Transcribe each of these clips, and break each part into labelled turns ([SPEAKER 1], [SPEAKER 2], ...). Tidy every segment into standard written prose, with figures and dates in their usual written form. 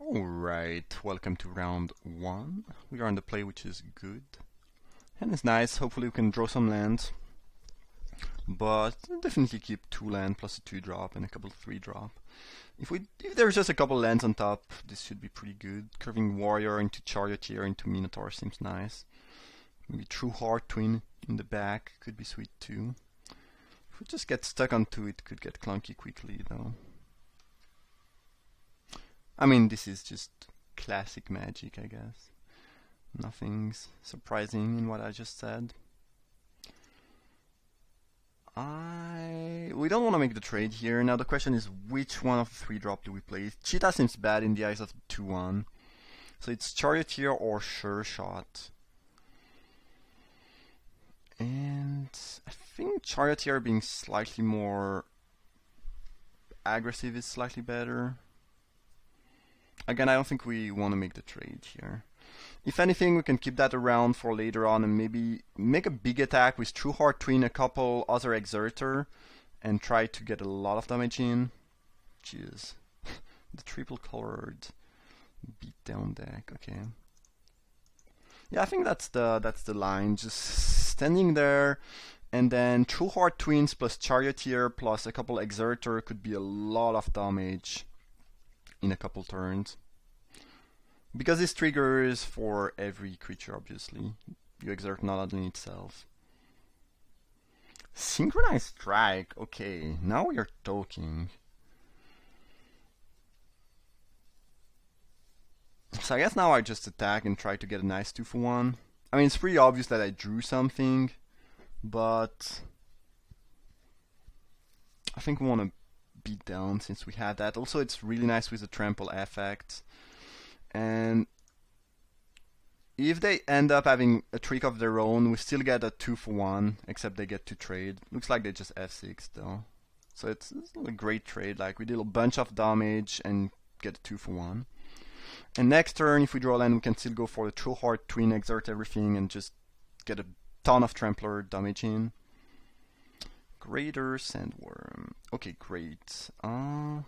[SPEAKER 1] Alright, welcome to round 1. We are on the play, which is good. And it's nice, hopefully we can draw some lands. But definitely keep 2 land plus a 2 drop and a couple 3 drop. If there's just a couple lands on top, this should be pretty good. Curving Warrior into Charioteer into Minotaur seems nice. Maybe True Heart Twin in the back could be sweet too. If we just get stuck onto it, could get clunky quickly though. I mean, this is just classic Magic, I guess. Nothing's surprising in what I just said. We don't want to make the trade here. Now the question is, which one of the 3 drop do we play? Cheetah seems bad in the eyes of the 2-1. So it's Charioteer or Sure Shot. And I think Charioteer being slightly more aggressive is slightly better. Again, I don't think we want to make the trade here. If anything, we can keep that around for later on and maybe make a big attack with True Heart Twin, a couple other Exerter, and try to get a lot of damage in. Jeez. The triple colored Beatdown deck, okay. Yeah, I think that's the line. Just standing there, and then True Heart Twins plus Charioteer plus a couple Exerter could be a lot of damage in a couple turns. Because this triggers for every creature, obviously. You exert not on itself. Synchronized Strike, okay, now we are talking. So I guess now I just attack and try to get a nice 2-for-1. I mean, it's pretty obvious that I drew something, but I think we want to beat down since we had that. Also, it's really nice with the trample effect. And if they end up having a trick of their own, we still get a 2-for-1, except they get to trade. Looks like they just F6 though. So it's a great trade. Like, we deal a bunch of damage and get a 2-for-1. And next turn, if we draw land, we can still go for the True Heart Twin, exert everything, and just get a ton of Trampler damage in. Greater Sandworm. Okay, great. Can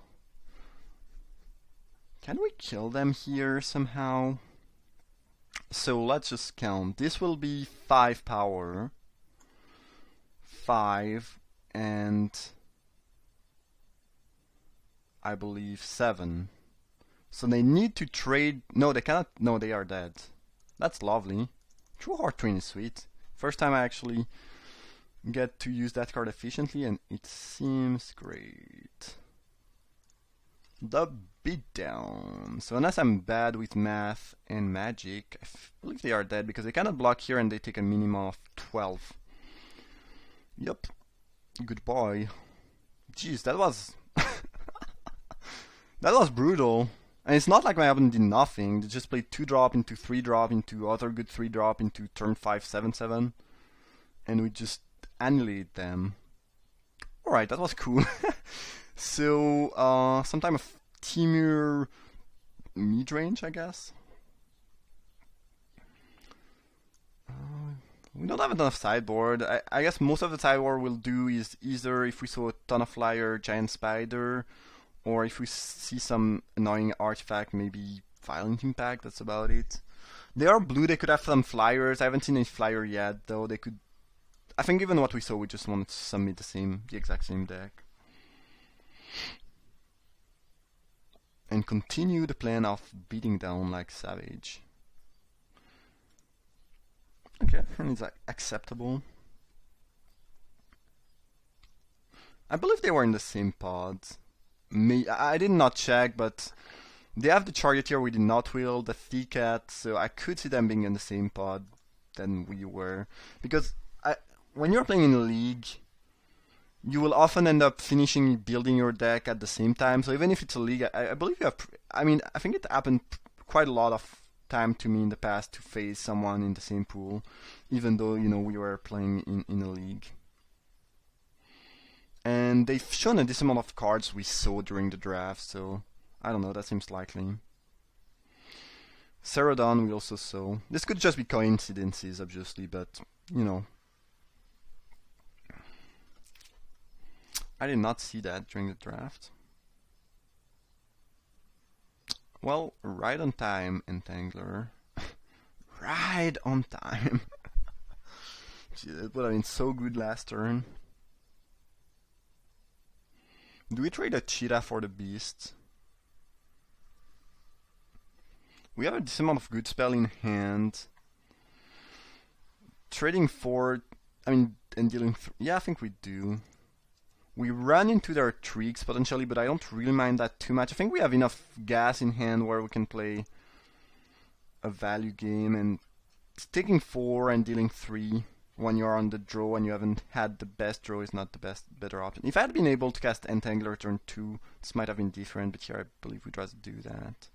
[SPEAKER 1] we kill them here somehow? So let's just count. This will be 5 power. 5 and I believe 7. So they need to trade. No, they cannot. No, they are dead. That's lovely. True Heart Twin is sweet. First time I actually get to use that card efficiently, and it seems great. The Beatdown. So unless I'm bad with math and magic, I believe they are dead because they cannot block here and they take a minimum of 12. Yup. Goodbye. Jeez, that was that was brutal. And it's not like my opponent did nothing. They just played 2 drop into 3 drop into other good 3 drop into turn 5 7/7, and we just annihilated them. Alright, that was cool. So some type of Timur mid-range, I guess. We don't have enough sideboard. I guess most of the sideboard we'll do is either if we saw a ton of flyer, giant spider, or if we see some annoying artifact, maybe Violent Impact, that's about it. They are blue, they could have some flyers. I haven't seen any flyer yet, though. They could. I think given what we saw, we just wanted to submit the exact same deck. And continue the plan of beating down like Savage. Okay, and it's acceptable. I believe they were in the same pod. I did not check, but they have the Charioteer we did not wield, the Thicket, so I could see them being in the same pod than we were. Because when you're playing in a league, you will often end up finishing building your deck at the same time. So even if it's a league, I believe you have. I mean, I think it happened quite a lot of time to me in the past to face someone in the same pool, even though we were playing in a league. And they've shown a decent amount of cards we saw during the draft, so I don't know, that seems likely. Cerodon we also saw. This could just be coincidences, obviously, but I did not see that during the draft. Well, right on time, Entangler. Right on time. Gee, that would have been so good last turn. Do we trade a cheetah for the beast? We have a decent amount of good spell in hand. Trading 4, and dealing 3. Yeah, I think we do. We run into their tricks potentially, but I don't really mind that too much. I think we have enough gas in hand where we can play a value game, and taking 4 and dealing 3 when you are on the draw and you haven't had the best draw is not the better option. If I had been able to cast Entangler turn 2, this might have been different, but here I believe we'd rather do that.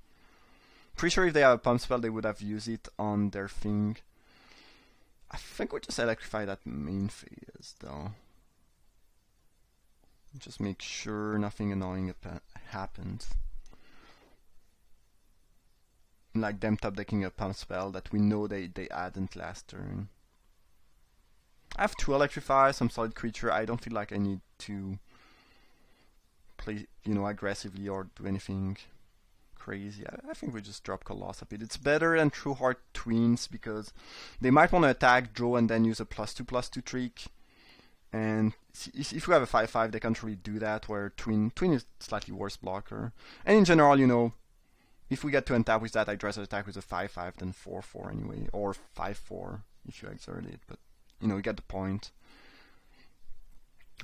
[SPEAKER 1] Pretty sure if they have a pump spell, they would have used it on their thing. I think we just electrify that main phase, though. Just make sure nothing annoying happens. Like them top decking a pump spell that we know they hadn't last turn. I have 2 electrify, some solid creature. I don't feel like I need to play, aggressively or do anything crazy. I think we just drop Colossal Pit. It's better than True Heart Twins because they might want to attack, draw, and then use a +2/+2 trick. And if you have a 5/5, they can't really do that, where Twin is slightly worse blocker. And in general, if we get to untap with that, I'd rather attack with a 5/5 than 4/4 anyway, or 5/4 if you exert it, but you get the point.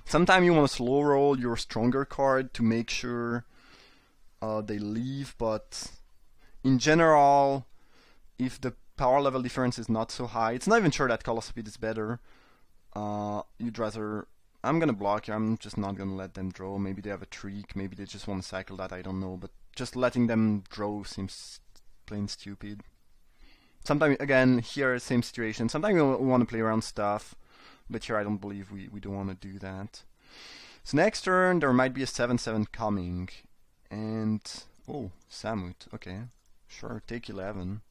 [SPEAKER 1] Sometimes you want to slow roll your stronger card to make sure they leave, but in general, if the power level difference is not so high, it's not even sure that Colossal Pit is better. You'd rather... I'm gonna block here, I'm just not gonna let them draw. Maybe they have a trick, maybe they just want to cycle that, I don't know. But just letting them draw seems plain stupid. Sometimes, again, here, same situation. Sometimes we want to play around stuff, but here I don't believe we don't want to do that. So next turn, there might be a 7/7 coming. And... oh, Samut, okay. Sure, take 11.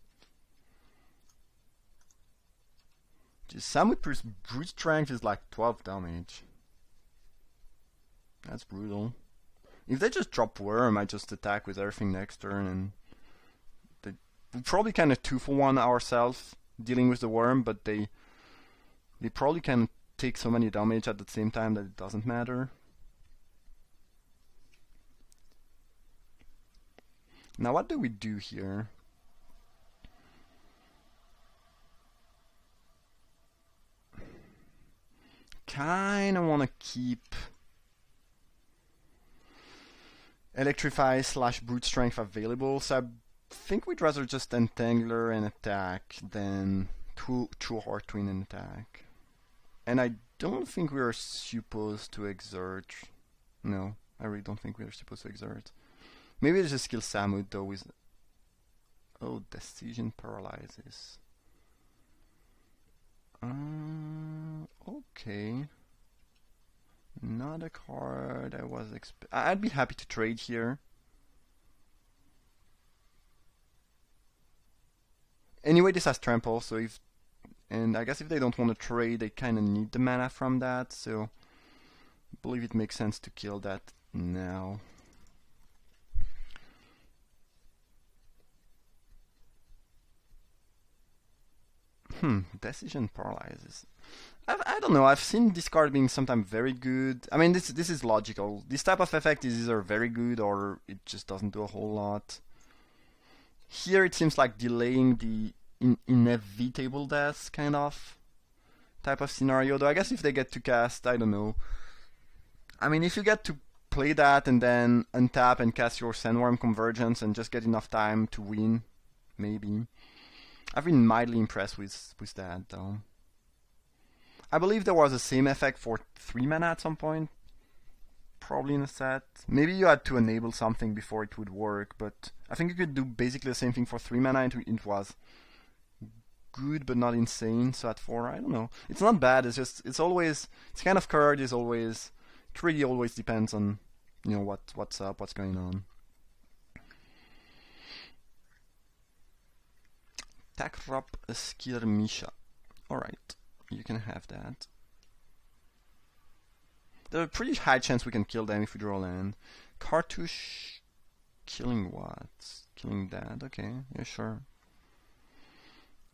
[SPEAKER 1] Samut plus brute strength is like 12 damage. That's brutal. If they just drop Worm, I just attack with everything next turn, and we probably kind of 2-for-1 ourselves dealing with the Worm, but they probably can take so many damage at the same time that it doesn't matter. Now what do we do here? Kinda wanna keep Electrify / Brute Strength available, so I think we'd rather just Entangler and attack than True Heart Twin and attack. And I don't think we are supposed to exert. No, I really don't think we are supposed to exert. Maybe I just kill Samut though with... oh, Decision Paralyzes. Okay. Not a card I was I'd be happy to trade here. Anyway, this has trample, so if... and I guess if they don't want to trade, they kind of need the mana from that, so I believe it makes sense to kill that now. Decision Paralyzes. I don't know, I've seen this card being sometimes very good. I mean, this is logical. This type of effect is either very good or it just doesn't do a whole lot. Here it seems like delaying the inevitable death kind of type of scenario, though I guess if they get to cast, I don't know. I mean, if you get to play that and then untap and cast your Sandworm Convergence and just get enough time to win, maybe. I've been mildly impressed with that, though. I believe there was the same effect for 3 mana at some point. Probably in a set. Maybe you had to enable something before it would work, but I think you could do basically the same thing for 3 mana. It was good, but not insane. So at 4, I don't know. It's not bad. It's just it's kind of card is always. It really always depends on what's up, what's going on. Takrop Skirmisha. Alright, you can have that. There's a pretty high chance we can kill them if we draw land. Cartouche... killing what? killing that. Okay, yeah, sure.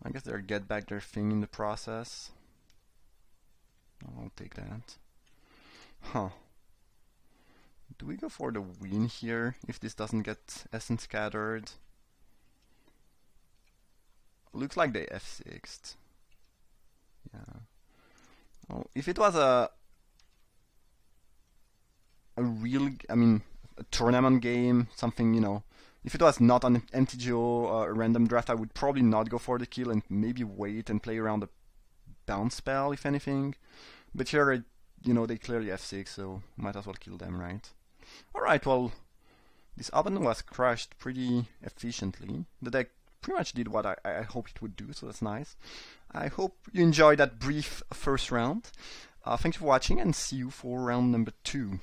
[SPEAKER 1] I guess they'll get back their thing in the process. I'll take that. Huh. Do we go for the win here if this doesn't get essence scattered? Looks like they F6'd. Yeah. Oh, if it was a real, I mean, a tournament game, something, you know, if it was not an MTGO a random draft, I would probably not go for the kill and maybe wait and play around the bounce spell, if anything. But here, you know, they clearly F6, so might as well kill them, right? Alright, well, this oven was crushed pretty efficiently. The deck pretty much did what I hoped it would do, so that's nice. I hope you enjoyed that brief first round. Thanks for watching, and see you for round number 2.